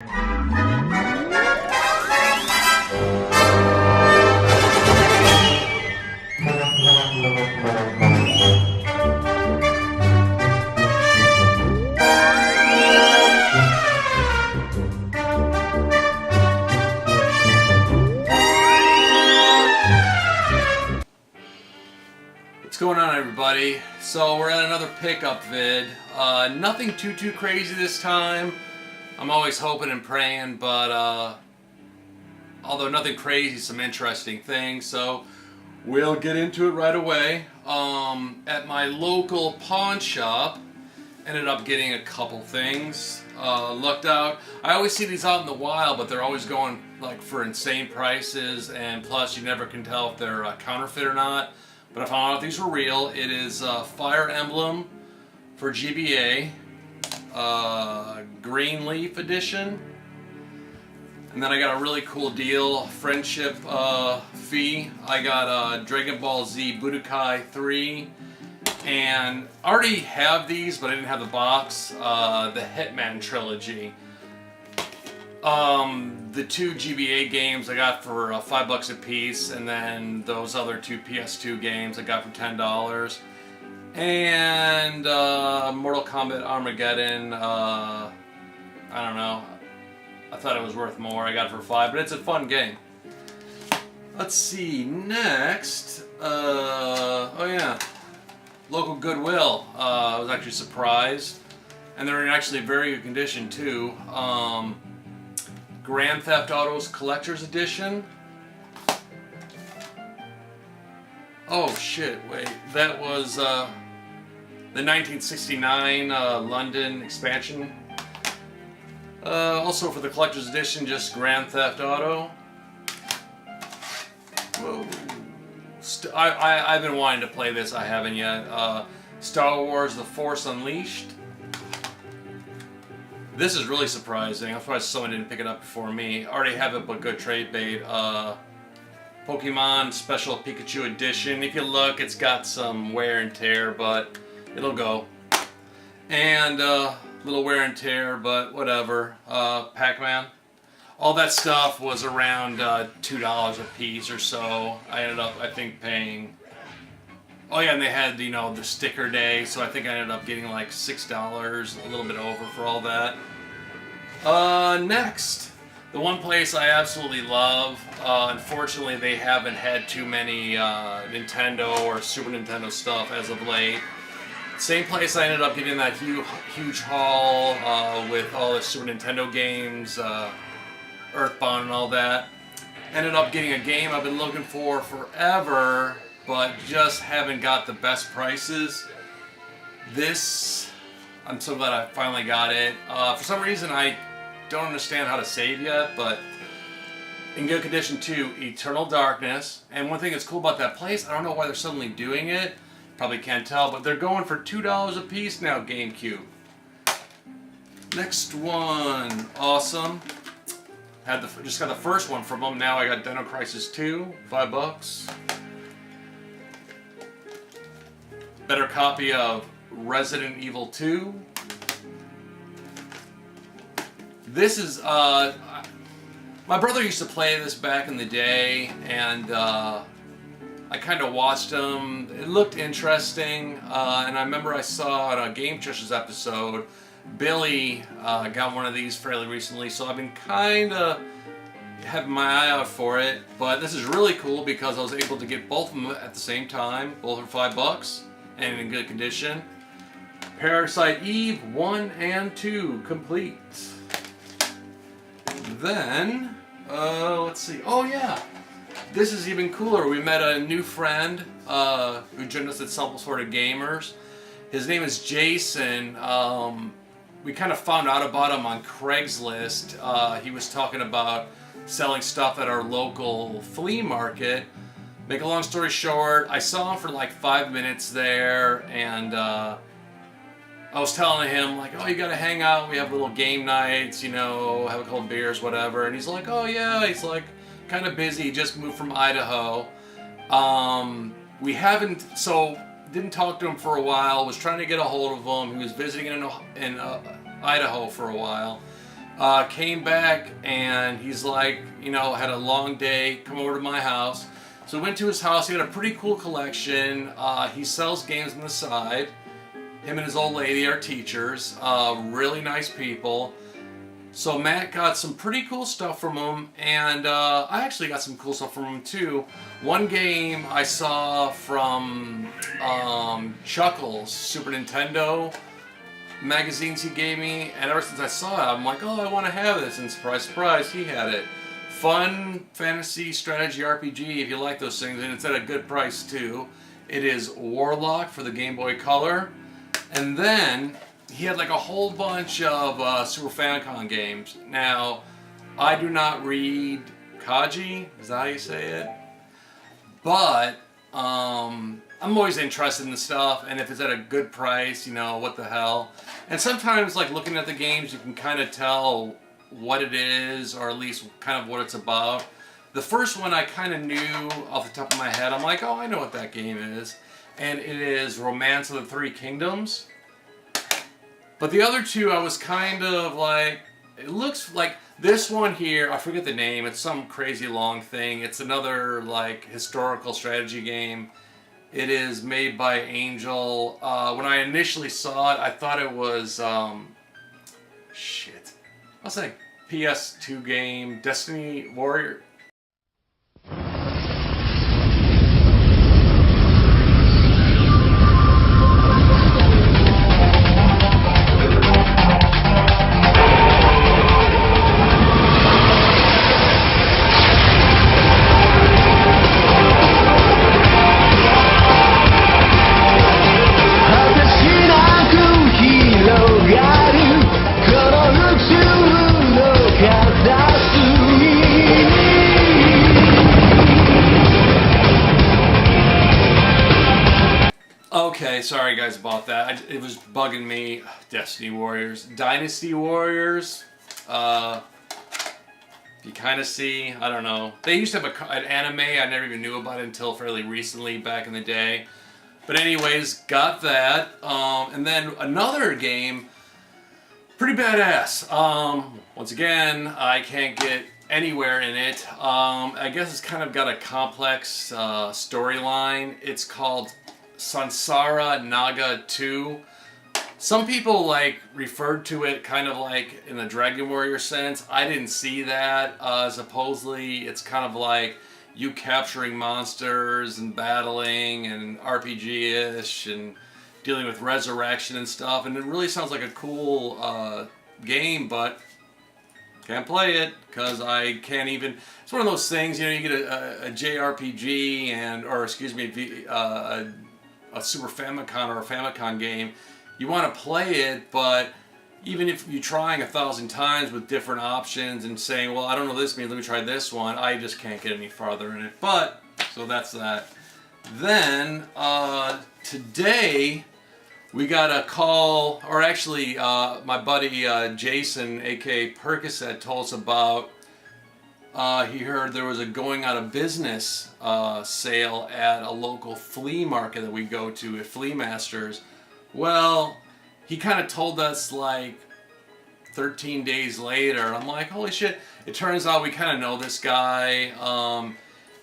What's going on, everybody? So we're at another pickup vid. Nothing too crazy this time. I'm always hoping and praying, but although nothing crazy, some interesting things. So we'll get into it right away. At my local pawn shop, ended up getting a couple things. Looked out. I always see these out in the wild, but they're always going like for insane prices, and plus you never can tell if they're counterfeit or not. But I found out these were real. It is Fire Emblem for GBA, Green Leaf Edition. And then I got a really cool deal, friendship fee. I got Dragon Ball Z Budokai 3. And I already have these, but I didn't have the box. The Hitman Trilogy. The two GBA games I got for $5 a piece, and then those other two PS2 games I got for $10. And Mortal Kombat Armageddon, I don't know. I thought it was worth more. I got it for $5, but it's a fun game. Let's see, next, oh yeah, local Goodwill. I was actually surprised, and they're in actually very good condition too. Grand Theft Auto's Collector's Edition. Oh shit, wait, that was the 1969 London expansion. Also for the Collector's Edition, just Grand Theft Auto. Whoa. I've been wanting to play this, I haven't yet. Star Wars The Force Unleashed. This is really surprising. I'm surprised someone didn't pick it up before me. I already have it, but good trade bait. Pokemon Special Pikachu Edition. If you look, it's got some wear and tear, but it'll go. And little wear and tear, but whatever. Pac-Man. All that stuff was around $2 a piece or so. I ended up, I think, paying... Oh yeah, and they had, you know, the sticker day, so I think I ended up getting like $6, a little bit over for all that. Next, the one place I absolutely love, unfortunately they haven't had too many Nintendo or Super Nintendo stuff as of late. Same place I ended up getting that huge haul with all the Super Nintendo games, Earthbound and all that. Ended up getting a game I've been looking for forever, but just haven't got the best prices. This, I'm so glad I finally got it. For some reason I don't understand how to save yet, but in good condition too, Eternal Darkness. And one thing that's cool about that place, I don't know why they're suddenly doing it, probably can't tell, but they're going for $2 a piece now, GameCube. Next one, awesome. Just got the first one from them, now I got Dino Crisis 2, $5. Better copy of Resident Evil 2. This is, my brother used to play this back in the day, and I kind of watched him. It looked interesting, and I remember I saw on a Game Cheshires episode, Billy got one of these fairly recently, so I've been kind of having my eye out for it. But this is really cool because I was able to get both of them at the same time, both for $5. And in good condition. Parasite Eve 1 and 2 complete. Then, let's see. Oh yeah, this is even cooler. We met a new friend who joined us at Simple Sorted Gamers. His name is Jason. We kind of found out about him on Craigslist. He was talking about selling stuff at our local flea market. Make a long story short, I saw him for like 5 minutes there, and I was telling him like, oh, you gotta hang out, we have little game nights, you know, have a couple beers, whatever. And he's like, oh yeah, he's like kind of busy, he just moved from Idaho. We haven't, so didn't talk to him for a while, was trying to get a hold of him. He was visiting in Idaho for a while. Came back and he's like, you know, had a long day, come over to my house. So we went to his house. He had a pretty cool collection. He sells games on the side. Him and his old lady are teachers. Really nice people. So Matt got some pretty cool stuff from him, and I actually got some cool stuff from him too. One game I saw from Chuckles, Super Nintendo magazines he gave me, and ever since I saw it, I'm like, oh, I want to have this, and surprise, surprise, he had it. Fun fantasy strategy RPG, if you like those things, and it's at a good price too. It is Warlock for the Game Boy Color, and then he had like a whole bunch of Super Famicom games. Now, I do not read Kaji, is that how you say it? But, I'm always interested in the stuff, and if it's at a good price, you know, what the hell. And sometimes, like, looking at the games, you can kind of tell what it is, or at least kind of what it's about. The first one I kind of knew off the top of my head. I'm like, oh, I know what that game is. And it is Romance of the Three Kingdoms. But the other two, I was kind of like, it looks like this one here, I forget the name, it's some crazy long thing. It's another, like, historical strategy game. It is made by Angel. When I initially saw it, I thought it was, shit. I'll say PS2 game, Destiny Warrior. Okay, sorry guys about that. It was bugging me. Destiny Warriors. Dynasty Warriors. You kind of see, I don't know. They used to have an anime. I never even knew about it until fairly recently, back in the day. But anyways, got that. And then another game, pretty badass. Once again, I can't get anywhere in it. I guess it's kind of got a complex storyline. It's called Sansara Naga 2. Some people like referred to it kind of like in the Dragon Warrior sense. I didn't see that. Supposedly it's kind of like you capturing monsters and battling and RPG-ish and dealing with resurrection and stuff. And it really sounds like a cool game, but can't play it because I can't even. It's one of those things, you know, you get a JRPG and, or excuse me, a Super Famicom or a Famicom game, you want to play it, but even if you're trying 1,000 times with different options and saying, well, I don't know what this means, let me try this one, I just can't get any farther in it. But, so that's that. Then, today, we got a call, or actually, my buddy Jason, aka Percocet, told us about. He heard there was a going out of business sale at a local flea market that we go to at Flea Masters. Well, he kind of told us like 13 days later. I'm like, holy shit. It turns out we kind of know this guy.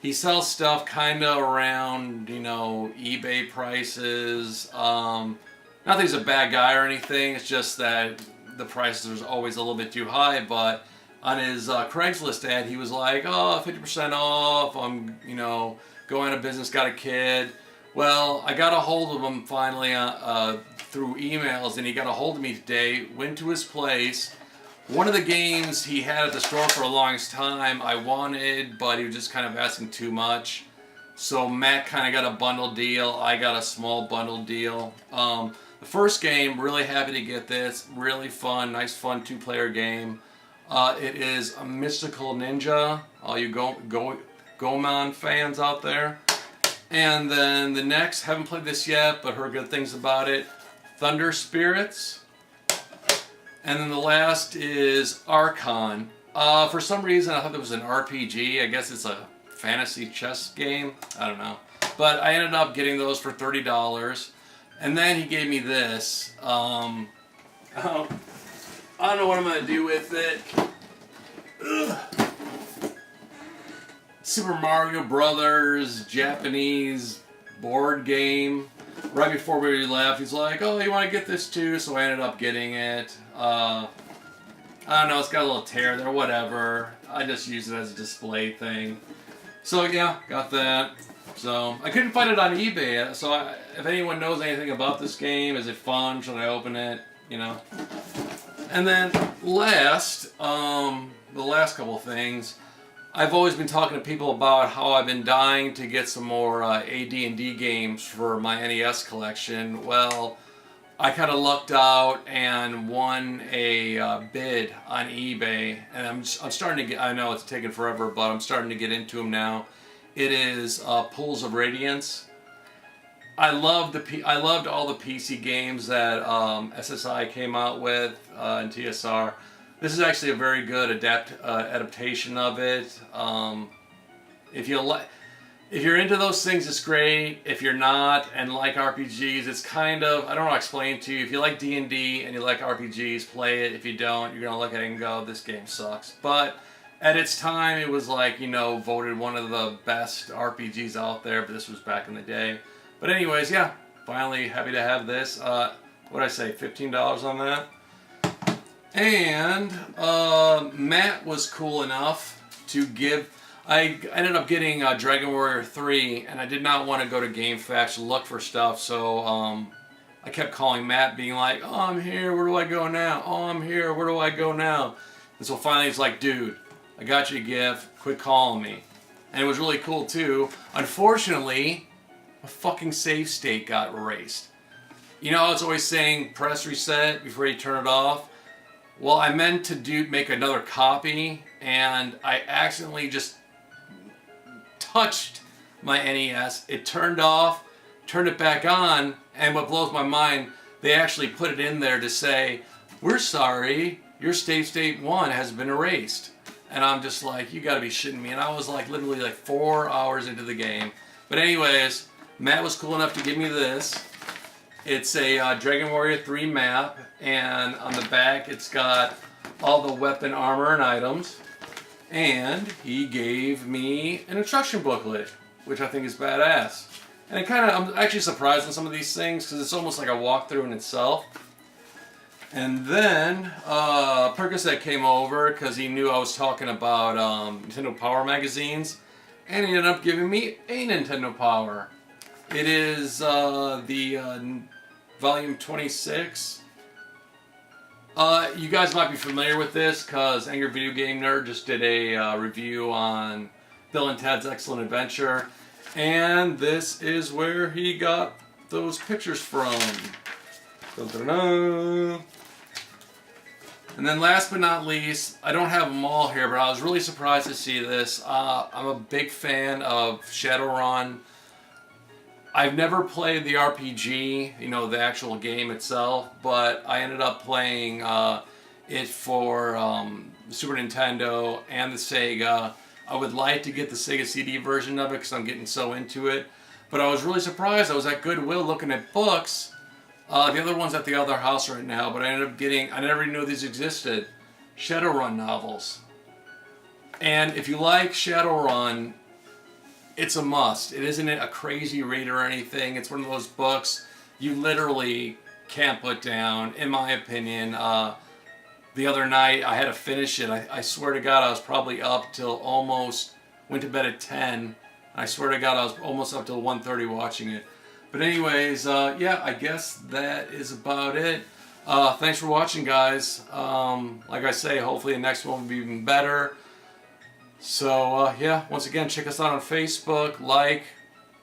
He sells stuff kind of around, you know, eBay prices. Not that he's a bad guy or anything. It's just that the prices are always a little bit too high, but on his Craigslist ad, he was like, oh, 50% off, I'm, you know, going out of business, got a kid. Well, I got a hold of him finally through emails, and he got a hold of me today, went to his place. One of the games he had at the store for a longest time I wanted, but he was just kind of asking too much. So Matt kind of got a bundle deal, I got a small bundle deal. The first game, really happy to get this, really fun, nice fun 2-player game. It is a Mystical Ninja, all you Goemon fans out there. And then the next, haven't played this yet, but heard good things about it, Thunder Spirits. And then the last is Archon. For some reason I thought it was an RPG, I guess it's a fantasy chess game, I don't know. But I ended up getting those for $30. And then he gave me this. I don't know what I'm gonna do with it. Ugh. Super Mario Brothers Japanese board game. Right before we left, he's like, "Oh, you want to get this too?" So I ended up getting it. I don't know, it's got a little tear there, whatever. I just use it as a display thing. So yeah, got that. So I couldn't find it on eBay. So if anyone knows anything about this game, is it fun? Should I open it? You know. And then last, the last couple things. I've always been talking to people about how I've been dying to get some more AD&D games for my NES collection. Well, I kind of lucked out and won a bid on eBay, and I'm starting to get. I know it's taken forever, but I'm starting to get into them now. It is Pools of Radiance. I loved all the PC games that SSI came out with and TSR. This is actually a very good adaptation of it. If you're into those things, it's great. If you're not and like RPGs, it's kind of, I don't know how to explain it to you. If you like D&D and you like RPGs, play it. If you don't, you're gonna look at it and go, "This game sucks." But at its time, it was like, you know, voted one of the best RPGs out there. But this was back in the day. But anyways, yeah, finally happy to have this. What did I say? $15 on that. And Matt was cool enough to give. I ended up getting Dragon Warrior 3, and I did not want to go to GameFAQs to look for stuff, so I kept calling Matt, being like, "Oh, I'm here. Where do I go now? Oh, I'm here. Where do I go now?" And so finally, he's like, "Dude, I got you a gift. Quit calling me." And it was really cool too. Unfortunately, a fucking save state got erased. You know, I was always saying press reset before you turn it off. Well, I meant to make another copy, and I accidentally just touched my NES. It turned off, turned it back on, and what blows my mind, they actually put it in there to say, "We're sorry, your save state 1 has been erased." And I'm just like, you gotta be shitting me. And I was like literally like 4 hours into the game. But anyways, Matt was cool enough to give me this. It's a Dragon Warrior 3 map, and on the back it's got all the weapon, armor, and items. And he gave me an instruction booklet, which I think is badass. And I'm actually surprised on some of these things because it's almost like a walkthrough in itself. And then Percocet came over because he knew I was talking about Nintendo Power magazines, and he ended up giving me a Nintendo Power. It is the volume 26. You guys might be familiar with this because Angry Video Game Nerd just did a review on Bill and Ted's Excellent Adventure, and this is where he got those pictures from. Dun-dun-dun. And then last but not least, I don't have them all here, but I was really surprised to see this. I'm a big fan of Shadowrun. I've never played the RPG, you know, the actual game itself, but I ended up playing it for the Super Nintendo and the Sega. I would like to get the Sega CD version of it because I'm getting so into it. But I was really surprised. I was at Goodwill looking at books. The other one's at the other house right now, but I ended up getting, I never knew these existed, Shadowrun novels. And if you like Shadowrun, it's a must. It isn't a crazy read or anything. It's one of those books you literally can't put down, in my opinion. The other night I had to finish it. I swear to God I was probably up till almost, went to bed at 10. I swear to God I was almost up till 1:30 watching it. But anyways, yeah, I guess that is about it. Thanks for watching, guys. Like I say, hopefully the next one will be even better. So, yeah, once again, check us out on Facebook, like,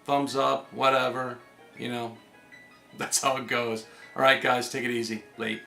thumbs up, whatever, you know, that's how it goes. All right, guys, take it easy. Late.